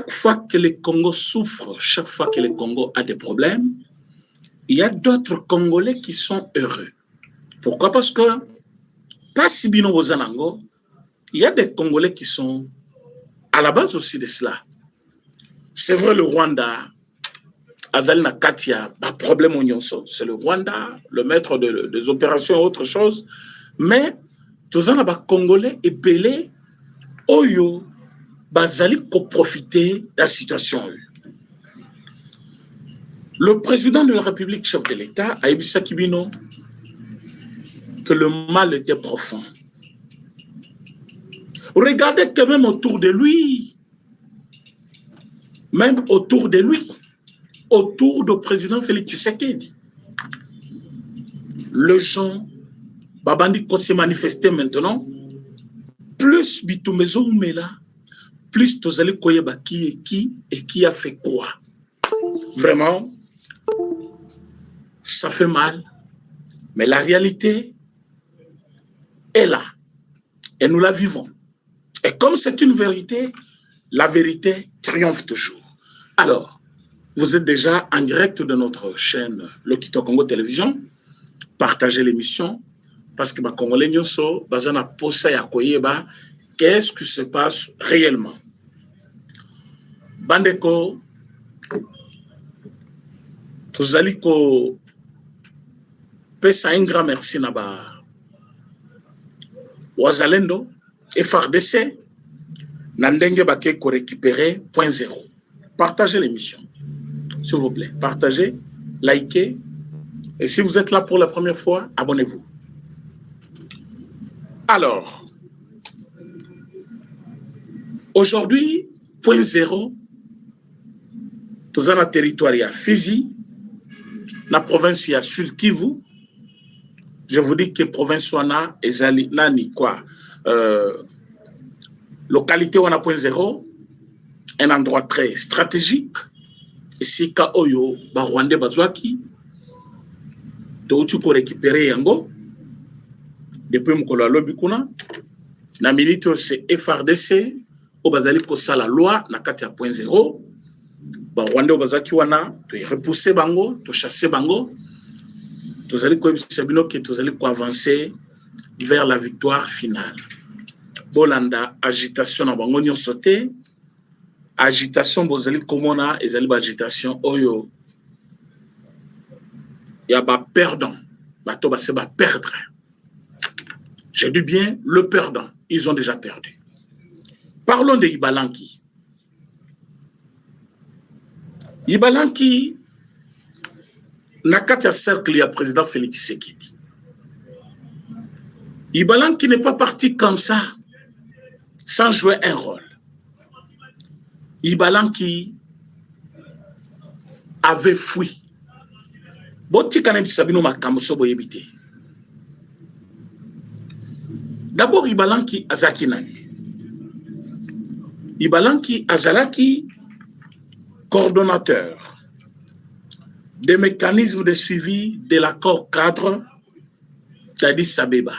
chaque fois que le Congo souffre, chaque fois que le Congo a des problèmes, il y a d'autres Congolais qui sont heureux. Pourquoi? Parce que, pas si bien aux Anango, il y a des Congolais qui sont à la base aussi de cela. C'est vrai, le Rwanda, Azalina Katia, pas de problème au Nyonso. C'est le Rwanda, le maître des opérations et autre chose. Mais, tous les Congolais et belé, Oyo, Bazali, pour profiter de la situation. Le président de la République, chef de l'État, Aïbissa Kibino, que le mal était profond. Regardez que même autour de lui, autour du président Félix Tshisekedi, le gens, Babandi qu'on s'est manifesté maintenant, plus Bitumezo Oumela, plus Tozali Koyeba qui a fait quoi. Vraiment, ça fait mal, mais la réalité est là, et nous la vivons. Et comme c'est une vérité, la vérité triomphe toujours. Alors, vous êtes déjà en direct de notre chaîne Le Kito Congo Télévision. Partagez l'émission parce que les Congolais nyonso bazana posa ya koyeba qu'est-ce qui se passe réellement. Bandeko tozali ko pesa un grand merci naba Wazalendo FRDC Nandenge Bake ko récupérer point zéro. Partagez l'émission. S'il vous plaît, partagez, likez. Et si vous êtes là pour la première fois, abonnez-vous. Alors, aujourd'hui, point zéro, tout dans le territoire, il y a Fizi, la province, il y a Sud Kivu. Je vous dis que la province, il y a Nani, quoi. Localité, on a point zéro, un endroit très stratégique. Ici, Kaoyo, Rwandais, Bazouaki, tu peux récupérer Yango depuis Mukolo Lobikuna. La milite, c'est FRDC, au Bazali Kosala loi, na katia point zéro. Rwandais, Bazouaki, wana, tu repousser Bango, tu chasser Bango. Tu allez avancer vers la victoire finale. Bolanda, agitation na Bango nyon sauté. Agitation, bozali komona, ezali agitation, oyo. Il y a pas perdant. Bato ba se ba perdre. J'ai dit bien le perdant. Ils ont déjà perdu. Parlons de Ibalanki. Ibalanki, Nakatia cercle, il y a président Félix Tshisekedi. Ibalanki n'est pas parti comme ça, sans jouer un rôle. Ibalanki avait fui. D'abord, Ibalanki azaki nani. Ibalanki azalaki coordonnateur des mécanismes de suivi de l'accord cadre d'Addis Abeba.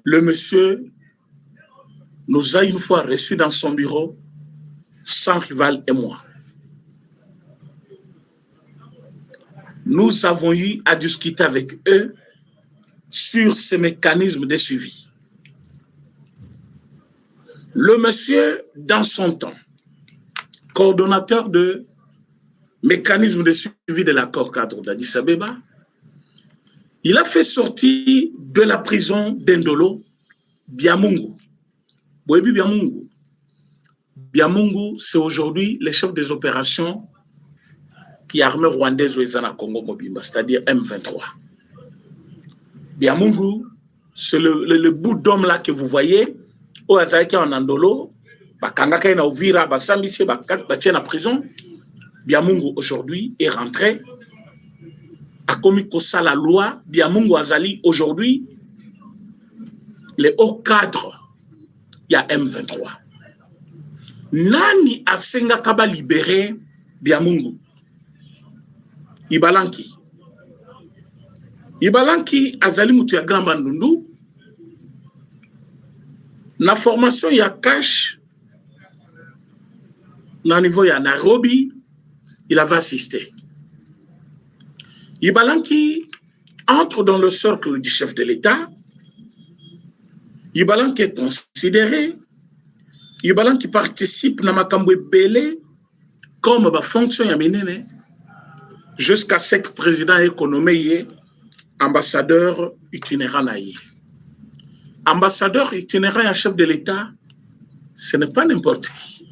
Le monsieur nous a une fois reçus dans son bureau, sans rival et moi. Nous avons eu à discuter avec eux sur ces mécanismes de suivi. Le monsieur, dans son temps, coordonnateur de mécanisme de suivi de l'accord cadre d'Addis Abeba, il a fait sortir de la prison d'Endolo Biamungu. Biamungu. Biamungu, c'est aujourd'hui le chef des opérations qui armée rwandaise au Congo Mobimba, c'est-à-dire M23. Biamungu, c'est le bout d'homme là que vous voyez, au Azaïki en Andolo, Bakangaka na Uvira, Basambisi, Batien en prison. Biamungu aujourd'hui est rentré, a commis ça la loi. Biamungu Azali aujourd'hui, les hauts cadres, il y a M23. Nani Asenga Kaba libéré Biamungu? Ibalanki. Ibalanki Azali Moutou ya Grand Bandundu. Na formation ya cash na niveau ya Nairobi, il avait assisté. Ibalanki entre dans le cercle du chef de l'État. Ibalanki est considéré. Ibalanki participe na makambo ebele comme ba fonction ya minene jusqu'à ce que le président ait nommé ambassadeur itinérant na ye. Ambassadeur itinérant et chef de l'État, ce n'est pas n'importe qui.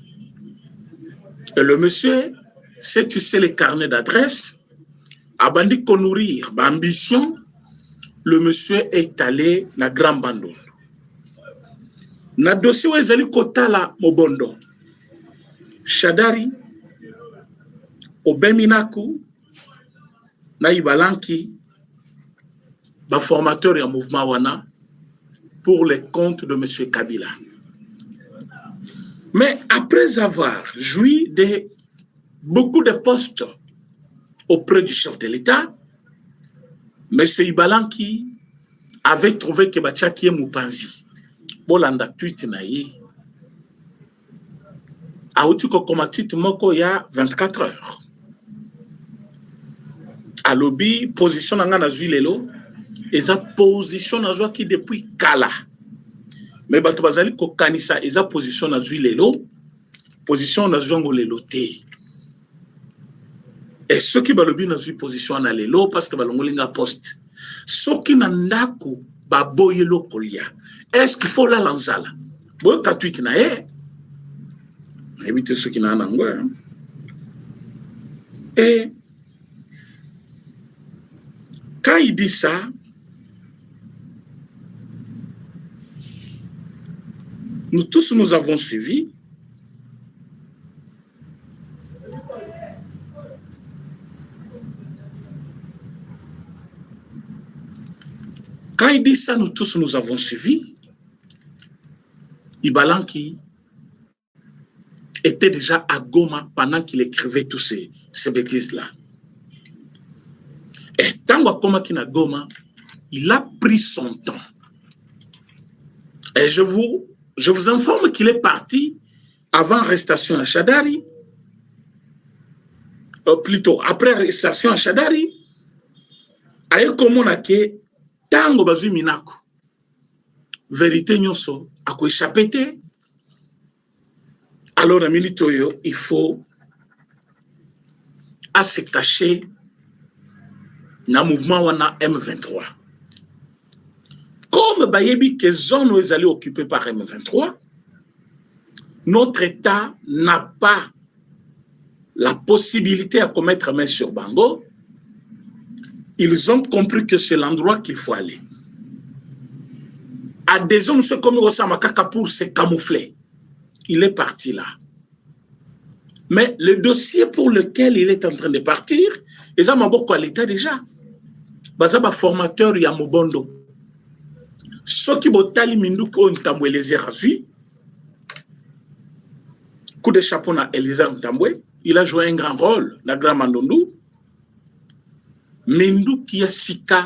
Et le monsieur, c'est tu sais les carnets d'adresse, a bandi qu'on nourrir, ambition, le monsieur est allé na Grand Bandol. Na dossier où ils allaient kotala mobondo, Shadari, Obeminaku, na Ibalanki, ba formateur et un mouvement wana pour les comptes de M. Kabila. Mais après avoir joui de beaucoup de postes auprès du chef de l'État, M. Ibalanki avait trouvé que Bachaki est Moupanzi. Bolanda tweet na ye. A outiko comme tweet moko il y a 24 heures. A lobby, position na nga na zuilelo, et sa position na joie qui depuis Kala. Mais bato bazali ko kanisa eza position na zuilelo, position na zongo lelo te. Et ceux qui balobi na zui position na lelo parce que balongolinga poste. Ceux qui n'andako baboye lokolia. Est-ce qu'il faut la lanzala? Bon, ka tweet na ye. Évitez ceux qui n'en ont pas. Et quand il dit ça, nous tous nous avons suivi. Quand il dit ça, nous tous nous avons suivi. Ibalanki était déjà à Goma pendant qu'il écrivait tous ces bêtises-là. Et tant qu'il est à Goma, il a pris son temps. Et je vous informe qu'il est parti avant arrestation à Shadari, plutôt après arrestation à Shadari, aye komona ke tango bazui minako. Vérité nyonso a ko échappé te. Alors la militoyo, il faut à se cacher dans le mouvement wana M23. Comme Bayebi que zone où ils allaient occuper par M23, notre État n'a pas la possibilité à commettre main sur Bango. Ils ont compris que c'est l'endroit qu'il faut aller. À des hommes comme Rosamakaka pour se camoufler. Il est parti là. Mais le dossier pour lequel il est en train de partir, ils ont beaucoup à l'État déjà. Bazaba formateur Yamobondo. Soki Botali Mindouk Ontambwe les Erasui. Coup de chapeau à Elisa Ontambwe. Il a joué un grand rôle dans Grand Mandondou. Mindouk qui a sika,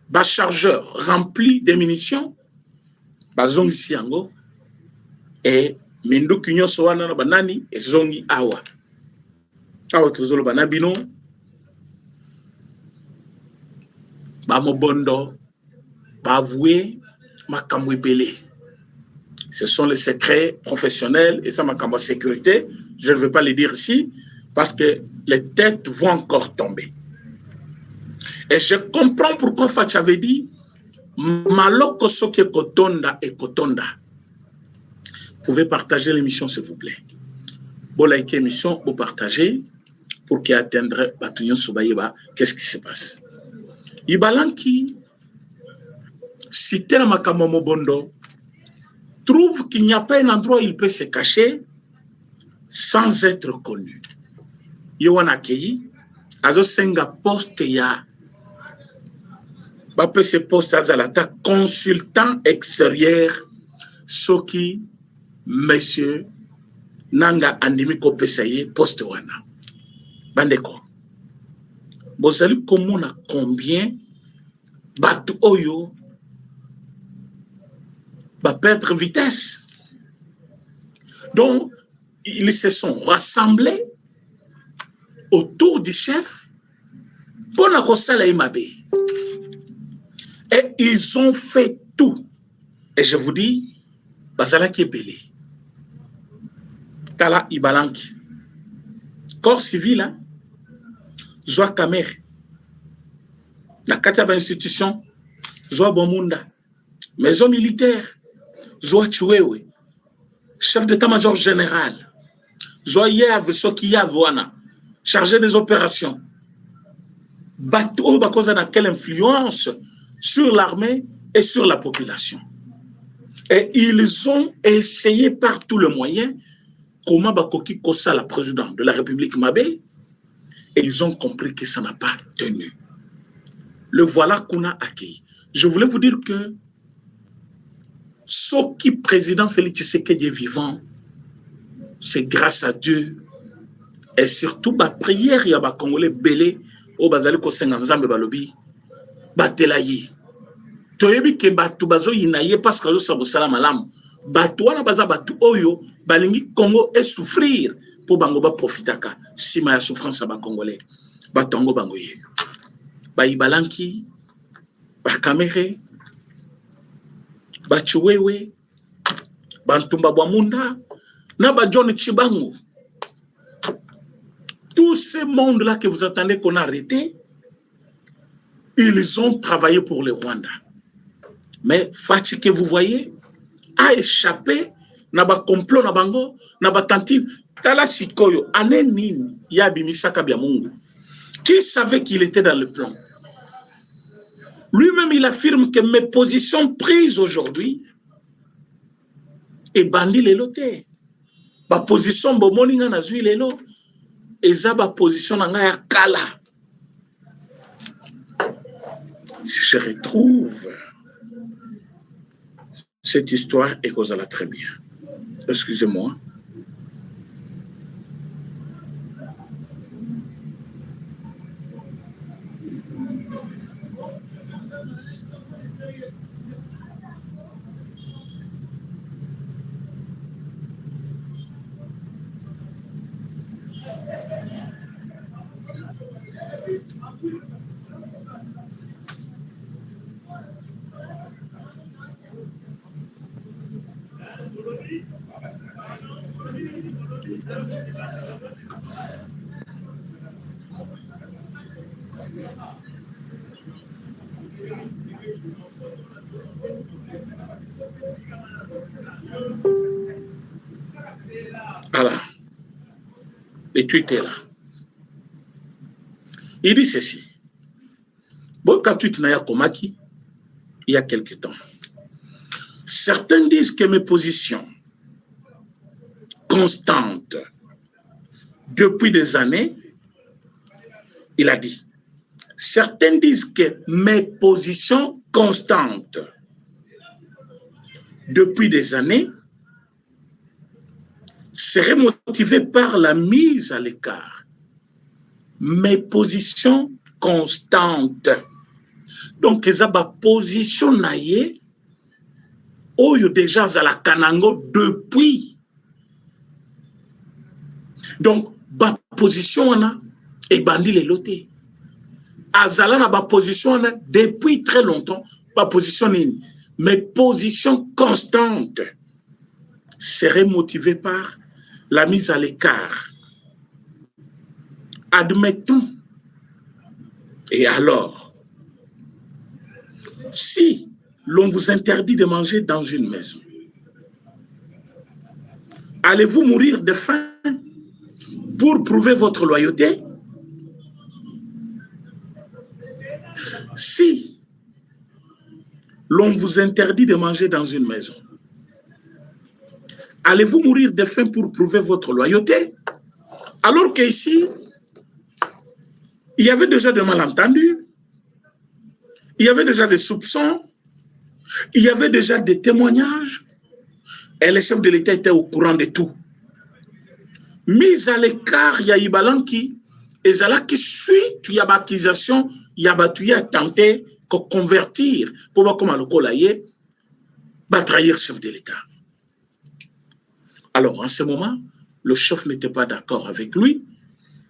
bas chargeur rempli de munitions. Bazong Siango. Et Mindouk qui nyon soana na banani et zongi awa. Awa tozolo banabino. Bamobondo. Bavoué makambo belé. Ce sont les secrets professionnels et ça makambo sécurité. Je ne veux pas les dire ici parce que les têtes vont encore tomber. Et je comprends pourquoi Facha avait dit Maloko soke kotonda et kotonda. Vous pouvez partager l'émission s'il vous plaît. Bon like émission, vous partagez pour qu'il atteindre Batunion Soubaïba. Qu'est-ce qui se passe? Ibalanki si tel Makamomo Bondo trouve qu'il n'y a pas un endroit où il peut se cacher sans être connu. Yowana Kei, Azo Senga poste ya Bape se poste Azalata consultant extérieur Soki Monsieur Nanga Andimi Kopesaye poste wana. Bandeko. Bozali komona combien Batu Oyo va perdre vitesse. Donc, ils se sont rassemblés autour du chef pour la Rosala Imabe. Et ils ont fait tout. Et je vous dis, Bazala qui est belé. Tala Ibalanki. Corps civil, hein? Zoa Kamer. La Kataba institution, Zoa Bomunda. Maison militaire, Zoa Chouewe. Chef d'état-major général. Zoa Yav Sokiya chargé des opérations. Bateau, cause de quelle influence sur l'armée et sur la population. Et ils ont essayé par tous les moyens comment Bakoki Kossa, la présidente de la République Mabé, et ils ont compris que ça n'a pas tenu. Le voilà qu'on a accueilli. Je voulais vous dire que ce qui président Félix Tshisekedi est vivant, c'est grâce à Dieu et surtout la prière il y a des Congolais belé au bazali ko senga nzambe balobi batelayi toyebi ke batu bazo yinaye parce que zo sala malamu batu wana baza batu oyo balingi Congo et souffrir pour bango ba profitaka sima ya souffrance ba Congolais batongo bango ye ba ibalanki ba kamere ba chuwewe bantumba bwamunda na ba John Chibango. Tous ces mondes-là que vous attendez qu'on a arrêté, ils ont travaillé pour le Rwanda. Mais Fati que vous voyez a échappé na ba complot na bango, na ba tentative. Tala Sikoyo, anenine ya bimisaka bya Mungu. Qui savait qu'il était dans le plan? Lui-même, il affirme que mes positions prises aujourd'hui et bandit les lotés. Ma position bomoninga na zui lelo. Eza ba position na ya kala. Si je retrouve cette histoire et cause la très bien. Excusez-moi. Voilà. Le tweet est là. Il dit ceci. Bon, quand tweet n'a komaki, il y a quelque temps. Certains disent que mes positions constantes depuis des années, il a dit, certains disent que mes positions constantes depuis des années seraient motivées par la mise à l'écart. Mes positions constantes. Donc, ils ont ma position naïe, oyo déjà à la Kanango depuis. Donc, ma position na et bandi les lotés. Azala na ma position na depuis très longtemps. Ma position ni mes positions constantes seraient motivées par la mise à l'écart. Admettons. Et alors, si l'on vous interdit de manger dans une maison, allez-vous mourir de faim pour prouver votre loyauté? Si l'on vous interdit de manger dans une maison, allez-vous mourir de faim pour prouver votre loyauté? Alors qu'ici, il y avait déjà des malentendus, il y avait déjà des soupçons, il y avait déjà des témoignages, et le chef de l'État était au courant de tout. Mis à l'écart, il y a Ibalanki, et Zala qui suit, il y a l'accusation, il y a tenté de convertir, pour voir comment le colayer va trahir le chef de l'État. Alors, en ce moment, le chef n'était pas d'accord avec lui,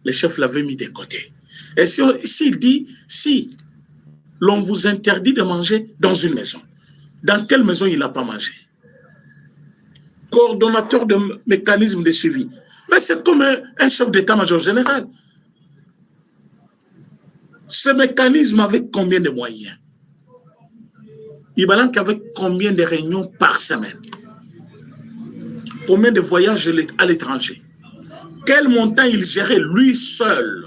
le chef l'avait mis de côté. Et s'il dit, si l'on vous interdit de manger dans une maison, dans quelle maison il n'a pas mangé? Coordonnateur de mécanisme de suivi. Mais c'est comme un chef d'état-major général. Ce mécanisme avec combien de moyens? Ibalank avec combien de réunions par semaine? Combien de voyages à l'étranger? Quel montant il gérait lui seul?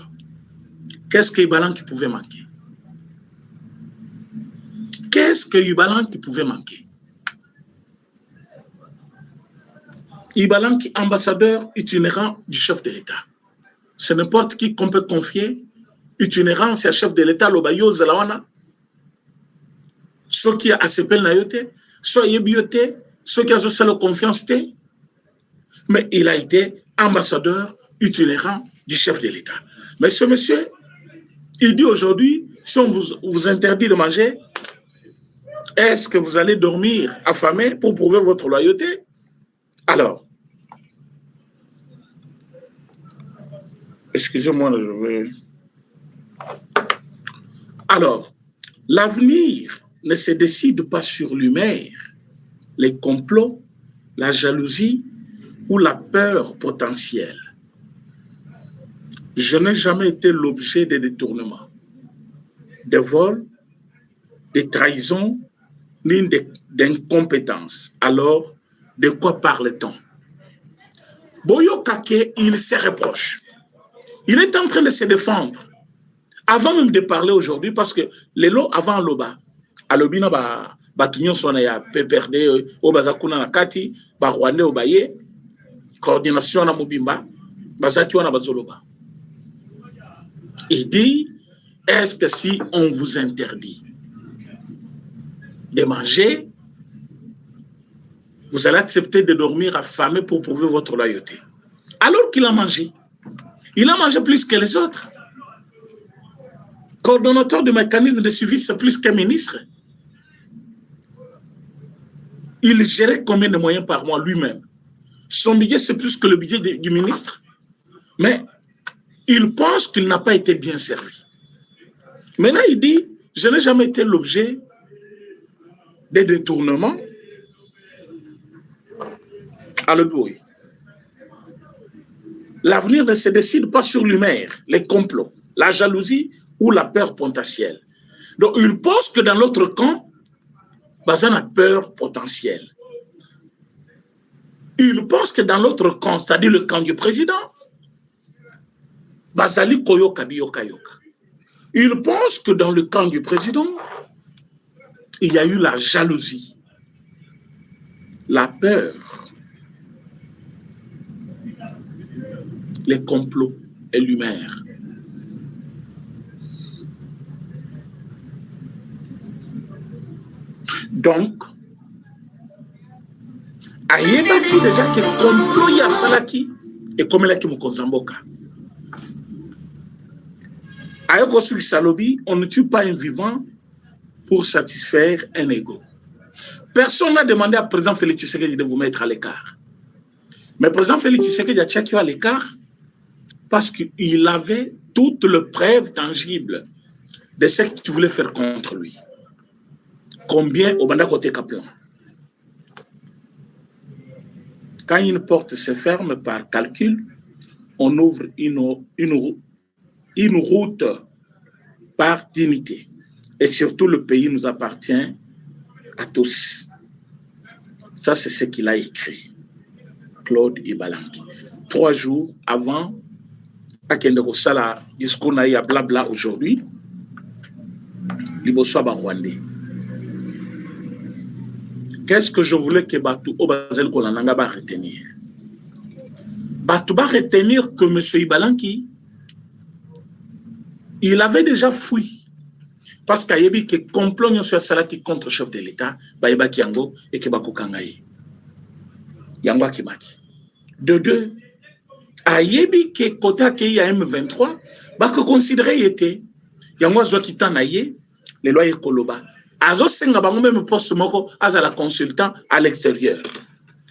Qu'est-ce que Ibalank pouvait manquer? Qu'est-ce que Ibalank pouvait manquer? Ibalank, ambassadeur itinérant du chef de l'État. C'est n'importe qui qu'on peut confier. Itinérant, c'est chef de l'État, l'Obayo, Zalawana. Ceux qui acceptent la yote, ceux qui bioté, ceux qui ont la confiance. Mais il a été ambassadeur itinérant du chef de l'État. Mais ce monsieur, il dit aujourd'hui, si on vous interdit de manger, est-ce que vous allez dormir affamé pour prouver votre loyauté? Alors, excusez-moi, je vais... Alors, l'avenir ne se décide pas sur l'humeur, les complots, la jalousie ou la peur potentielle. Je n'ai jamais été l'objet de détournements, de vols, de trahisons, ni d'incompétence. Alors, de quoi parle-t-on? Boyo Kake, il se reproche. Il est en train de se défendre. Avant même de parler aujourd'hui, parce que les lots avant l'Oba, à l'Obina, Batunyon Sonaya, PPRD, Obazakuna Nakati, Barwande Obaye, coordination à Mobimba, Bazakiwana Bazoloba. Il dit, est-ce que si on vous interdit de manger, vous allez accepter de dormir affamé pour prouver votre loyauté? Alors qu'il a mangé. Il a mangé plus que les autres. Coordonnateur du mécanisme de suivi, c'est plus qu'un ministre. Il gérait combien de moyens par mois lui-même? Son budget, c'est plus que le budget du ministre. Mais il pense qu'il n'a pas été bien servi. Maintenant, il dit, je n'ai jamais été l'objet des détournements. À le bruit. L'avenir ne se décide pas sur l'humeur, les complots, la jalousie ou la peur potentielle. Donc, il pense que dans l'autre camp, Bazan a peur potentielle. Il pense que dans l'autre camp, c'est-à-dire le camp du président, Bazali Koyoka Biyoka Yoka. Il pense que dans le camp du président, il y a eu la jalousie, la peur, les complots et l'humeur. Donc, ayebaki déjà que complot ya salaki et comme la ki mukonzamboka. Ayoko sur Salobi, on ne tue pas un vivant pour satisfaire un ego. Personne n'a demandé à président Félix Tshisekedi de vous mettre à l'écart. Mais président Félix Tshisekedi a tchaké à l'écart parce qu'il avait toutes les preuves tangibles de ce que tu voulais faire contre lui. Combien au banda côté Kaplan? Quand une porte se ferme par calcul, on ouvre une route par dignité. Et surtout, le pays nous appartient à tous. Ça, c'est ce qu'il a écrit. Claude Ibalanki. 3 jours avant, à Kendeko Sala, discours naïa blabla aujourd'hui, Liboso Rwandais. Qu'est-ce que je voulais que Batou Obazel Kolananga va retenir? Batou va retenir que M. Ibalanki, il avait déjà fui. Parce qu'il y a eu que complot sur Salaki contre le chef de l'État, Baïba Kiango et Kebako Kangaye. Yangwa Kimaki. De deux, Ayebi que Kota Kei a M23, Bako considéré était Yangwa Zouakitan Aye, les lois Koloba. Azo Senga Bango même poste Moko, Aza la consultant à l'extérieur.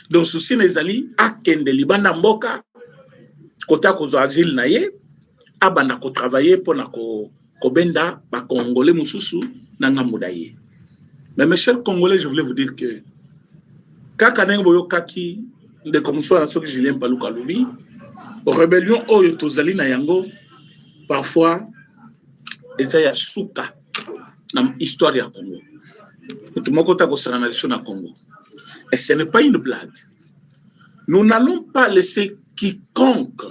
Donc, souci les alliés, à Kende Libanda Mboka, côté à cause asile naie abana ko travailler pour na ko benda ba congolais mususu na ngamudaye. Mais mes chers congolais, je voulais vous dire que kaka nengo yo kaki de comme ça ce que Julien Paluka lobi rébellion oyo tozali na yango parfois eza ya suka na histoire ya Congo. Tout moko ta ko sanalisation na Congo. Et ce n'est pas une blague. Nous n'allons pas laisser quiconque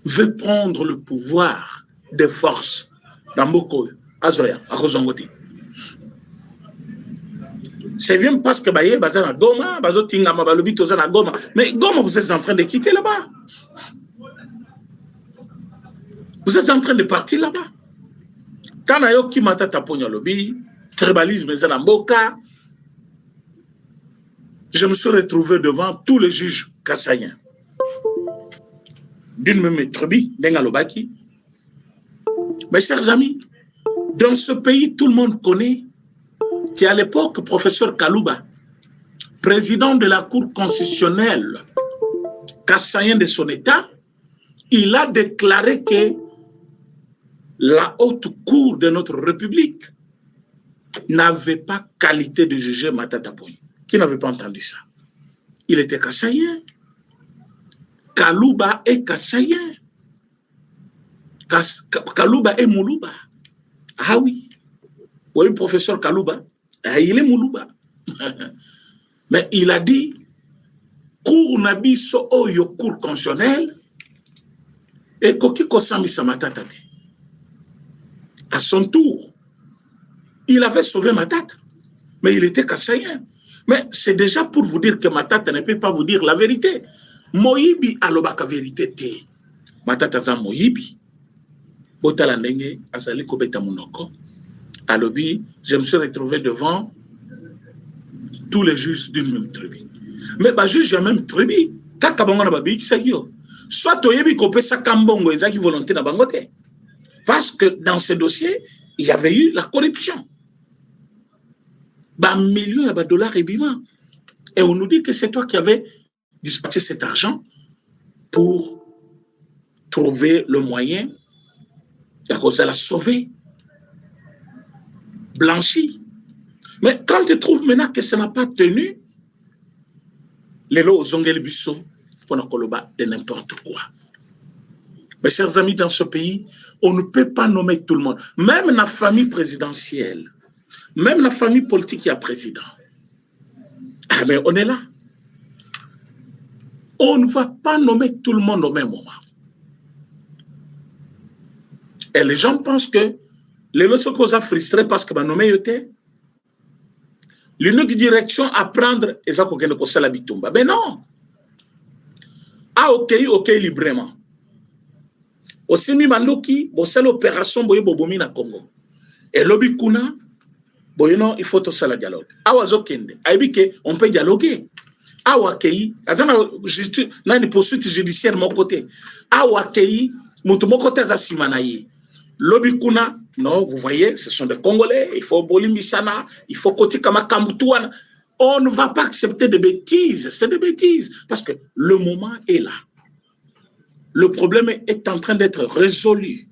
veut prendre le pouvoir des forces dans Moko, Azoya, à Rozongote. C'est bien parce que Baye, Bazana Goma, Bazotinga, Mabalobi, Tozana Goma. Mais Goma, vous êtes en train de quitter là-bas. Vous êtes en train de partir là-bas. Kanayo Kimata Taponya Lobi, tribalisme Zanamboka. Je me suis retrouvé devant tous les juges kassaïens. D'une même tribu, Nengalobaki. Mes chers amis, dans ce pays, tout le monde connaît qu'à l'époque, professeur Kalouba, président de la Cour constitutionnelle kassaïenne de son État, il a déclaré que la haute cour de notre République n'avait pas qualité de juger Matata Ponyo. Qui n'avait pas entendu ça? Il était kassaïen. Kalouba est kassaïen. Kalouba est Moulouba. Ah oui. Oui, professeur Kalouba, il est Moulouba. Mais il a dit, cour nabiso oyo cour constitutionnelle, et koki kosami Matata. À son tour, il avait sauvé Matata, mais il était kassaïen. Mais c'est déjà pour vous dire que Matata ne peut pas vous dire la vérité. Moyibi alobaka vérité te. Matata za Moyibi. Botala ndenge azali kobeta monoko. Alobi, je me suis retrouvé devant tous les juges d'une même tribu. Mais ba juge ya même tribu, kaka bango na babi kisakio. Soit toyebi kopesa kambongo ezaki volonté na bango te. Parce que dans ce dossier, il y avait eu la corruption. Millions de dollars et bima. Et on nous dit que c'est toi qui avais dispatché cet argent pour trouver le moyen de la sauver, blanchi. Mais quand tu trouves maintenant que ça n'a pas tenu, les lots aux ongles busso pour de n'importe quoi. Mes chers amis, dans ce pays, on ne peut pas nommer tout le monde. Même la famille présidentielle, même la famille politique qui a président. Ah, mais on est là. On ne va pas nommer tout le monde au même moment. Et les gens pensent que les leçons qu'on a frustrés parce que nommé yote, l'unique direction à prendre est ça qu'on a la bitumba. Mais non. Ah, ok, librement. Aussi, mi mandoki, bon, c'est l'opération boye bobomi na Congo. Et l'obi kuna, boyeno, il faut tout ça la dialogue. Awa zokende, aibike, on peut dialoguer. Awa kei, azana une poursuite judiciaire mon côté. Awa kei, mon côté za simanaye. L'obi kuna, non, vous voyez, ce sont des Congolais, il faut bolimisana, il faut koti kama kamutouana. On ne va pas accepter des bêtises, c'est des bêtises, parce que le moment est là. Le problème est en train d'être résolu.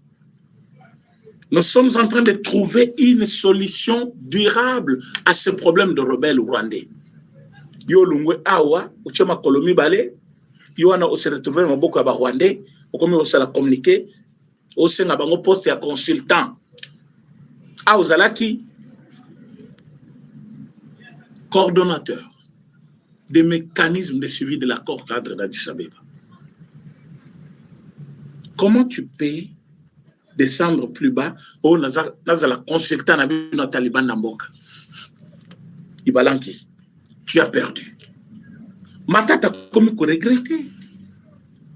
Nous sommes en train de trouver une solution durable à ce problème de rebelles rwandais. Yo lungwe awa, uchema kolomi bale, yo ana se retrouver maboko ba rwandais, okomi osala communiquer, osenga bango poste ya consultant. A ozalaki coordonnateur des mécanismes de suivi de l'accord cadre d'Addis Abeba. Comment tu peux descendre plus bas? Oh, nazala consultant na bino taliban namboka. Ibalanki, tu as perdu. Matata comme ko regretter.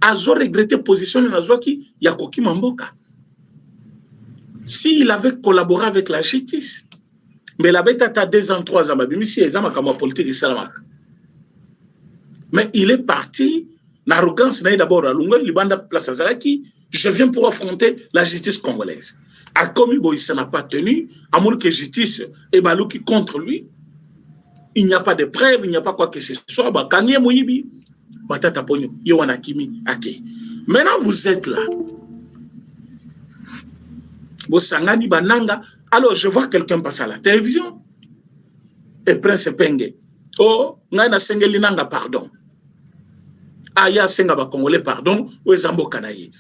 Azo regretté position na zwaki ya koki mamboka. S'il avait collaboré avec la justice, mais la bête a 2 ans, 3 ans, politique et salamak. Mais il est parti. L'arrogance n'est d'abord à Lunga, il bande place à Zalaki. Je viens pour affronter la justice congolaise. A commis, il ne n'a pas tenu. À moins que justice et Balouki contre lui, il n'y a pas de preuves, il n'y a pas quoi que ce soit. Kanye Moyibi, Batata Pogno, Yowana Kimi, Ake. Maintenant, vous êtes là. Bosangani Bananga. Alors, je vois quelqu'un passer à la télévision. Et Prince Penge. Oh, Nana Sengelinanga, pardon. Aya Sengaba Congolais, pardon. Ou Zambo Kanaye.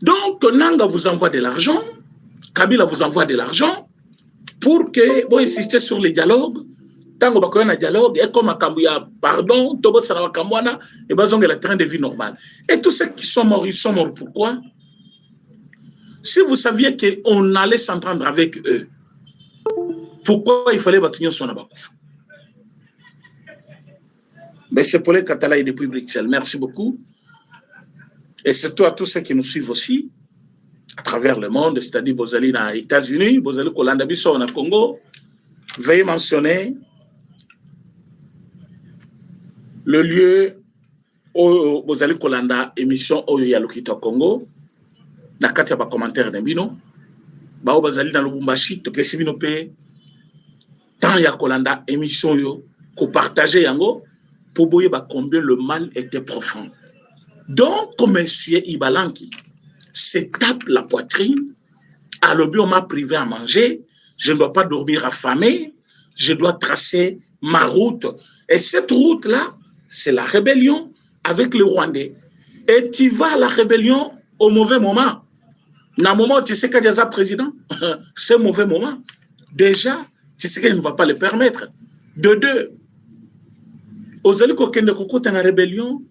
Donc, Nanga vous envoie de l'argent. Kabila vous envoie de l'argent pour que vous insistez sur les dialogues. Tant que vous avez un dialogue, et comme Akambuya, pardon, Tobo Sarawakamwana, et bazong le train de vie normal. Et tous ceux qui sont morts, ils sont morts. Pourquoi? Si vous saviez qu'on allait s'entendre avec eux, pourquoi il fallait bâtir son abakouf? Mais c'est pour les Catalans et depuis Bruxelles. Merci beaucoup. Et surtout à tous ceux qui nous suivent aussi, à travers le monde, c'est-à-dire Bozali dans les États-Unis, Bozali Kolanda Bisso au Congo. Veuillez mentionner le lieu où Bozali Kolanda émission Oyo Lokita Congo. Na kati ba commentaire d'Embino. Ba Bozali dans le Bumbashi, te pesi bino pe. Tant ya Kolanda émission yo, ko partager yango, pour boyer ba combien le mal était profond. Donc, comme monsieur Ibalanki se tape la poitrine, à l'objet on m'a privé à manger, je ne dois pas dormir affamé, je dois tracer ma route. Et cette route-là, c'est la rébellion avec les Rwandais. Et tu vas à la rébellion au mauvais moment. Dans le moment où tu sais qu'il y a déjà président, c'est un mauvais moment. Déjà, tu sais qu'il ne va pas le permettre. De deux, aux alliés qui ont été en rébellion,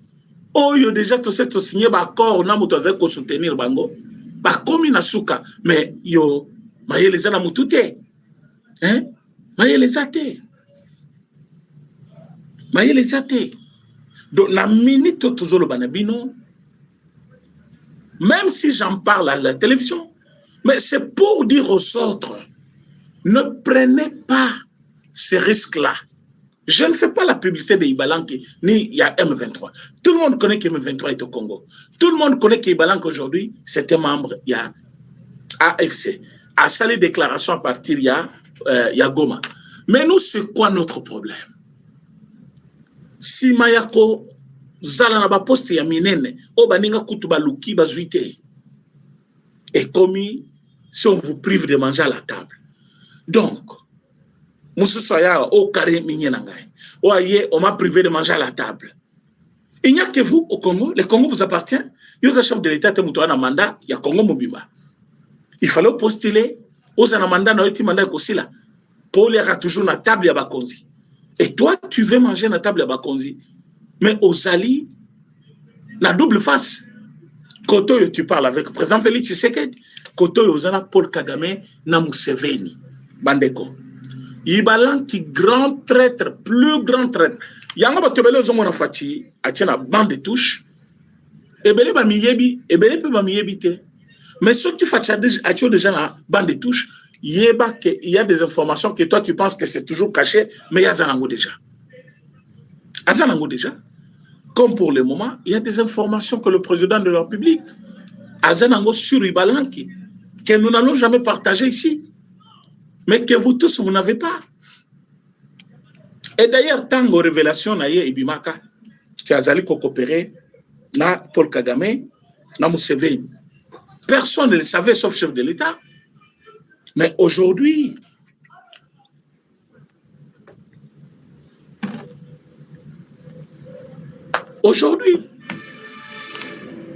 oh, yo déjà tout ça signé d'accord, na muto azako soutenir bango. Ba komi na suka, mais yo maye les ana mutute. Hein? Maye les até. Maye les até. Donc la minute tozolo banabino, même si j'en parle à la télévision, mais c'est pour dire aux autres, ne prenez pas ces risques-là. Je ne fais pas la publicité de Ibalanki, ni il y a M23. Tout le monde connaît que M23 est au Congo. Tout le monde connaît qu'Ibalanki aujourd'hui, c'est un membre, il y a AFC. A salé déclaration à partir, il y a Goma. Mais nous, c'est quoi notre problème? Si Mayako, Zalanaba poste ya minene, Obaninga kutuba luki bazuite. Et commis, si on vous prive de manger à la table. Donc, Moussoussoya, au carré minyenangai. On m'a privé de manger à la table. Il n'y a que vous au Congo. Le Congo vous appartient. Il y a un chef de l'État qui a un mandat. Il y a Congo Mobima. Il fallait postuler. Aux un mandat, n'a pas mandat là. Pour les toujours la table à Bakonzi. Et toi, tu veux manger la table à Bakonzi. Mais aux alliés, la double face. Koto, tu parles avec le président Félix Tshisekedi. Koto, Ozana Paul Kagame, Namuseveni. Bandeko. Ibalanki grand traître, plus grand traître. Yanga batobele ozomona fati, atiena bande de touche. Ebele ba miyebi, ebele pe ba miyebi te. Mais ce qui fait atio déjà la bande de touche, yeba que il y a des informations que toi tu penses que c'est toujours caché, mais il y a zanango déjà. Azanango déjà. Comme pour le moment, il y a des informations que le président de la République, Azanango sur Ibalanki, que nous n'allons jamais partager ici. Mais que vous tous, vous n'avez pas. Et d'ailleurs, tant que révélation na ye Ibimaka, qui a zali coopérer na Paul Kagame, na Museveni. Personne ne le savait sauf le chef de l'État. Mais aujourd'hui,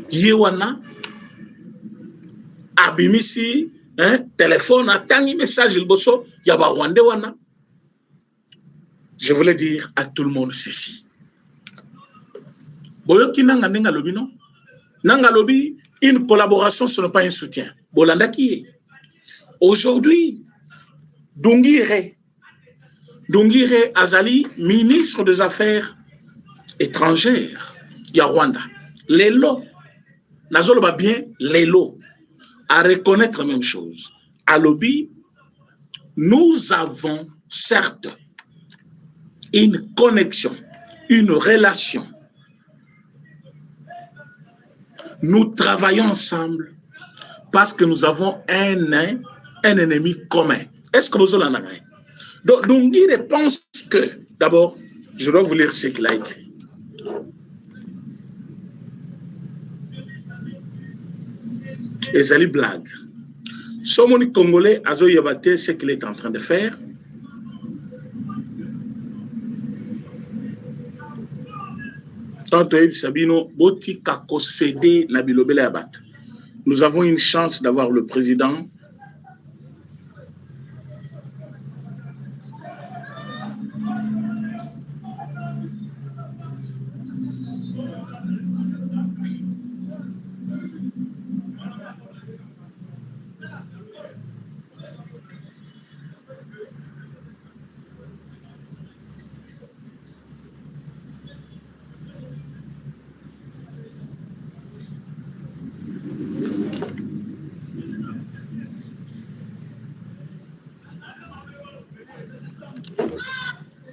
Yewana, Abimisi, téléphone, attends, message, il bosso, yaba Rwandais wana. Je voulais dire à tout le monde ceci. Boyoki nanga nenga lobi non? Nanga lobi, une collaboration, ce n'est pas un soutien. Bolanda qui est. Aujourd'hui, Dongire Azali, ministre des Affaires étrangères, il y a Rwanda. Lelo, Nazolo va bien, Lelo. À reconnaître la même chose. À lobby, nous avons certes une connexion, une relation. Nous travaillons ensemble parce que nous avons un ennemi commun. Est-ce que vous en avez? Donc, il pense que, d'abord, je dois vous lire ce qu'il a écrit. Les ali blagues. Somoni Congolais, Azo Yabate, ce qu'il est en train de faire. Sabino, Boti Kako cédé Nabilobele Abat. Nous avons une chance d'avoir le président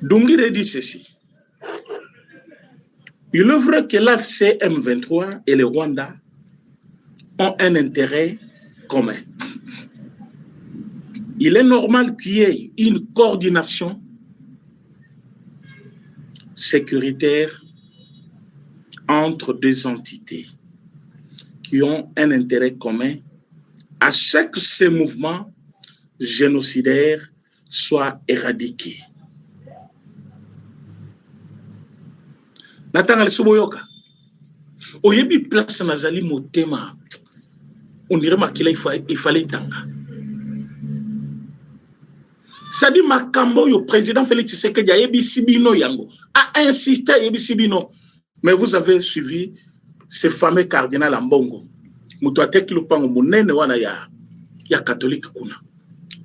Dungire dit ceci. Il est vrai que l'AFC M23 et le Rwanda ont un intérêt commun. Il est normal qu'il y ait une coordination sécuritaire entre deux entités qui ont un intérêt commun à ce que ces mouvements génocidaires soient éradiqués. Natanga Suboyoka. Oyebi place nazali motema. On dirait makila il fallait tanga. C'est-à-dire Makambo, le président Félix Tshisekedi Yebi Sibino Yango a insisté à Yebi Sibino. Mais vous avez suivi ce fameux cardinal Ambongo. Mutuate Kilupango Munene wana ya catholique kuna.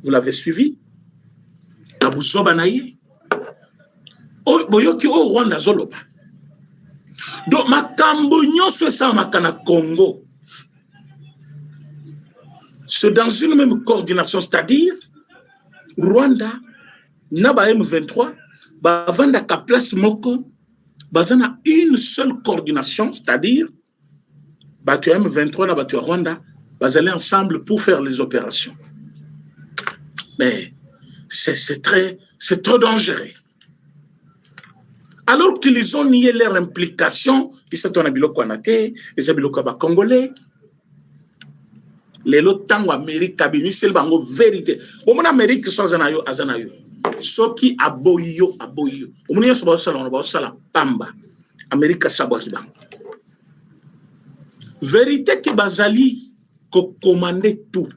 Vous l'avez suivi? Abuzoba naye. Boyoki o Rwanda zoloba. Donc, Makambo nyonso sa makana Congo. C'est dans une même coordination, c'est-à-dire Rwanda, Naba M23, Bavanda ka place moko, Bazana une seule coordination, c'est-à-dire Batu M23 na Batu Rwanda, Bazali ensemble pour faire les opérations. Mais c'est très dangereux. Alors qu'ils ont nié leur implication, ils sont en Abiloko Anate, les Abiloko Congolais, les lotango Amérique, Kabini, c'est le vérité. Au moins, Amérique, soit Azanayo, Azanayo. Ce qui aboyo. Au moins, c'est le Pamba. Amérique, Sabohiban. Vérité que Bazali, ko commandait tout.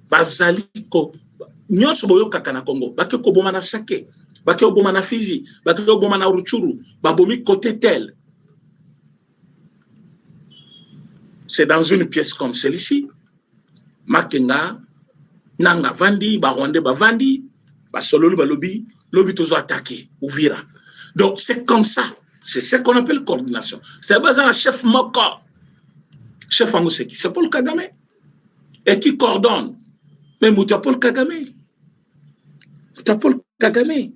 Bazali, ko. Nyon Soboyo Kakana Congo. Bake ko bomana sake. Bake ko bomana Fizi. Bake ko bomana Ruchuru. Babomi côté tel. C'est dans une pièce comme celle-ci. Makenga, Nanga Vandi, Barwande Bavandi, Basololu Balobi, Lobi Tozo attaqué, Ouvira. Donc c'est comme ça. C'est ce qu'on appelle coordination. C'est basé sur le chef Moko. Chef Angoseki. C'est Paul Kagame. Et qui coordonne. Mais tu as Paul Kagame. Tu as Paul Kagame.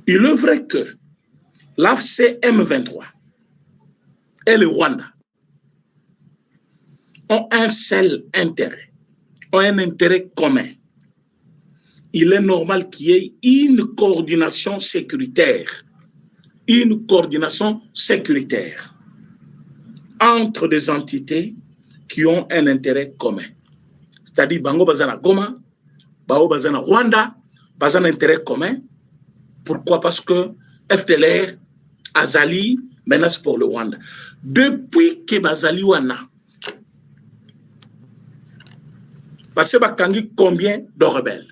Il est vrai que l'AFC M23 et le Rwanda ont un seul intérêt, ont un intérêt commun. Il est normal qu'il y ait une coordination sécuritaire entre des entités qui ont un intérêt commun. C'est-à-dire, Bango Bazana Goma, Bao Bazana Rwanda, Bazana intérêt commun. Pourquoi? Parce que FDLR, Azali, menace pour le Rwanda. Depuis que Bazali Wana, parce que Bakangi combien de rebelles?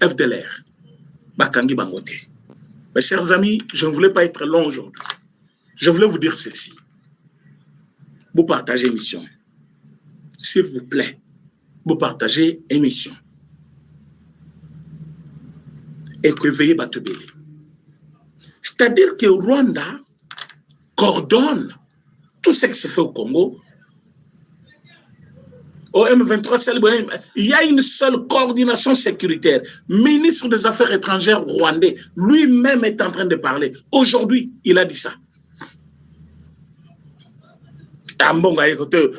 FDLR, Bakangi Bangote. Mes chers amis, je ne voulais pas être long aujourd'hui. Je voulais vous dire ceci. Vous partagez l'émission. S'il vous plaît, vous partagez l'émission. Et que veillez Batobeli. C'est-à-dire que Rwanda coordonne tout ce qui se fait au Congo. Au M23, il y a une seule coordination sécuritaire. Ministre des Affaires étrangères rwandais, lui-même est en train de parler. Aujourd'hui, il a dit ça.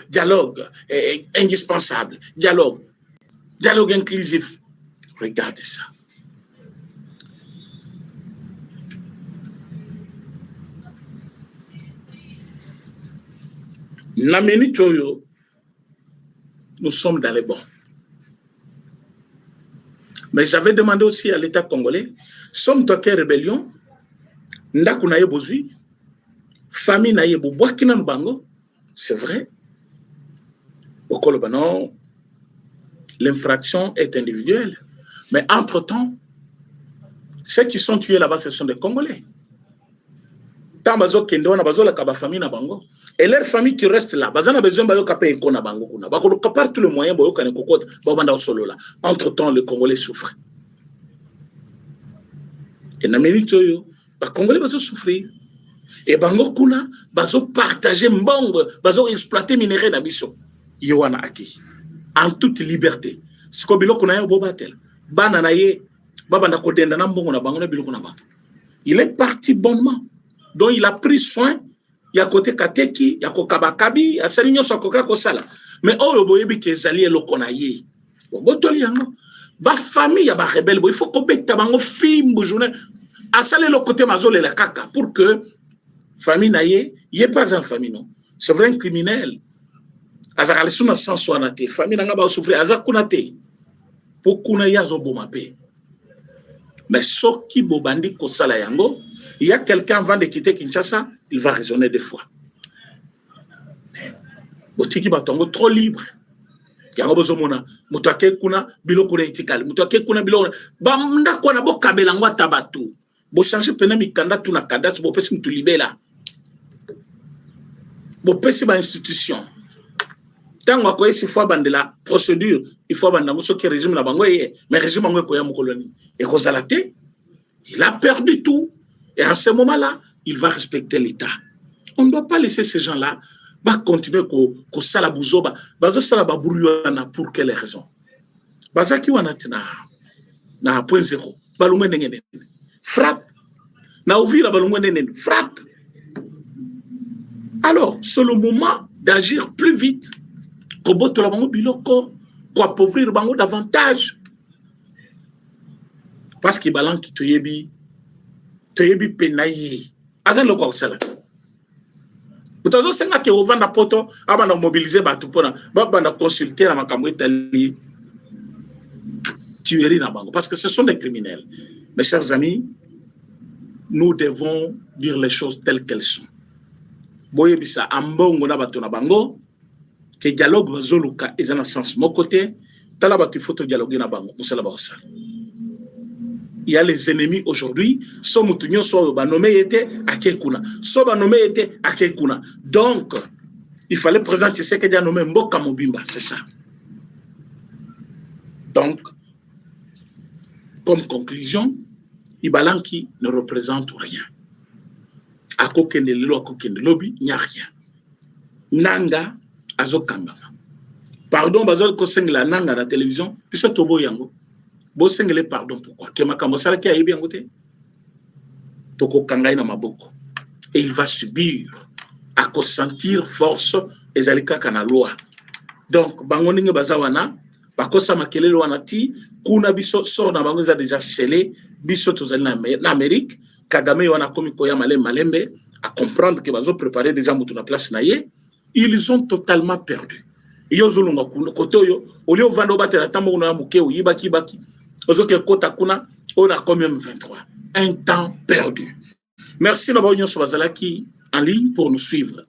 Dialogue indispensable, dialogue inclusif. Regardez ça. Nous sommes dans les bons. Mais j'avais demandé aussi à l'État congolais, sommes-nous en rébellion? Ndaku na ye bozui, famille na ye bobwakina bango, c'est vrai. Non, l'infraction est individuelle. Mais entre-temps, ceux qui sont tués là-bas, ce sont des Congolais. Tant bazo kendo na bazo la kaba famille na bango. Et leur famille qui reste là, bazo na besoin bayo kapé eko na bango kuna. Bako kapar tout le moyen boyo kane kokot babanda solo là. Entre-temps, les Congolais souffrent. Et na minute yo, ba Congolais bazo souffrir. Et bango kuna bazo partager mbongo, bazo exploiter minerai na biso. Yowana aki. En toute liberté. Siko biloko na yo bobatel. Bana na ye babanda kodenda na mbongo na bango na biloko na bango. Il est parti bonnement. Donc il a pris soin. Il y a côté Kateki, il y a Kokabakabi, il y a Salignon Sokoka Kosala. Mais oh yo boyebi ke zali eloko na ye. Botoli yango. Ba famille ya ba rebelle, il faut ko beta bango fimbu journée. Asale le côté mazole la kaka pour que famille na ye, il est pas un famille non. C'est vrai un criminel. Azakale suna sans soinate, famille nanga ba souffrir azakunate. Pour kuna yazo bomape. Mais ce qui bobandi kosala yango, il y a quelqu'un avant de quitter Kinshasa, il va raisonner deux fois. Botiki batongo trop libre. Yango bozomona, mutake kuna biloko na itikali, mutake kuna biloko ba ndako na bokabela ngwa tabatu. Bo changer pena mikanda tu na kadas bo pesi mutu libela. Bo pesi ba institution. Tango ko esi fois bandela procédure, il faut banda muso ki régime la bango ye, mais régime ngo ko ya mukoloni. Et kozalate, il a perdu tout. Et en ce moment-là, il va respecter l'État. On ne doit pas laisser ces gens-là continuer à salabouzoba. Bazo salababourouana pour quelle raison? Bazaki wanatina na point zéro. Balungwe nengene. Frappe. Na ouvira balungwe nengene. Frappe. Alors, c'est le moment d'agir plus vite. Koboto la bango biloko. Ko appauvrir bango davantage. Parce que balan ki toyebi toyebi penaye azan loko osala butazo senga ke ovanda poto abana mobiliser batu pona banda consulter na makambo etali tuerie na bango parce que ce sont des criminels. Mes chers amis, nous devons dire les choses telles qu'elles sont. Boyebisa ambongo na batu na bango ke dialogue bazoluka ezana sens mon côté tala batu photo dialogue na bango musala ba osala. Il y a les ennemis aujourd'hui, so mutunyo so ba nommé était à Kekuna, so ba nommé était à Kekuna. Donc, il fallait présenter ce qu'il a nommé Mboka Mobimba, c'est ça. Donc, comme conclusion, Ibalanki ne représente rien. À Kokende Lelo, à Kokende Lobby, il n'y a rien. Nanga, Azokangama. Pardon, Bazol Koseng la Nanga à la télévision, puis ce Tobo Yango. Bosengele pardon pourquoi que makambo sala ki ayebi ngote toko kangai na maboko et il va subir à consentir force ezalika kana loi. Donc bango ninge bazawana bakosa makelele wana ti kuna biso sort na bango za déjà scellé biso tozali na Amérique Kagame wana komi koya malembe à comprendre que bazo préparer déjà mutu na place na ye. Ils ont totalement perdu. Iyo zulunga kote yo olio vando batela tambo na muke uyibaki baki. On a combien 23. Un temps perdu. Merci d'avoir été en ligne pour nous suivre.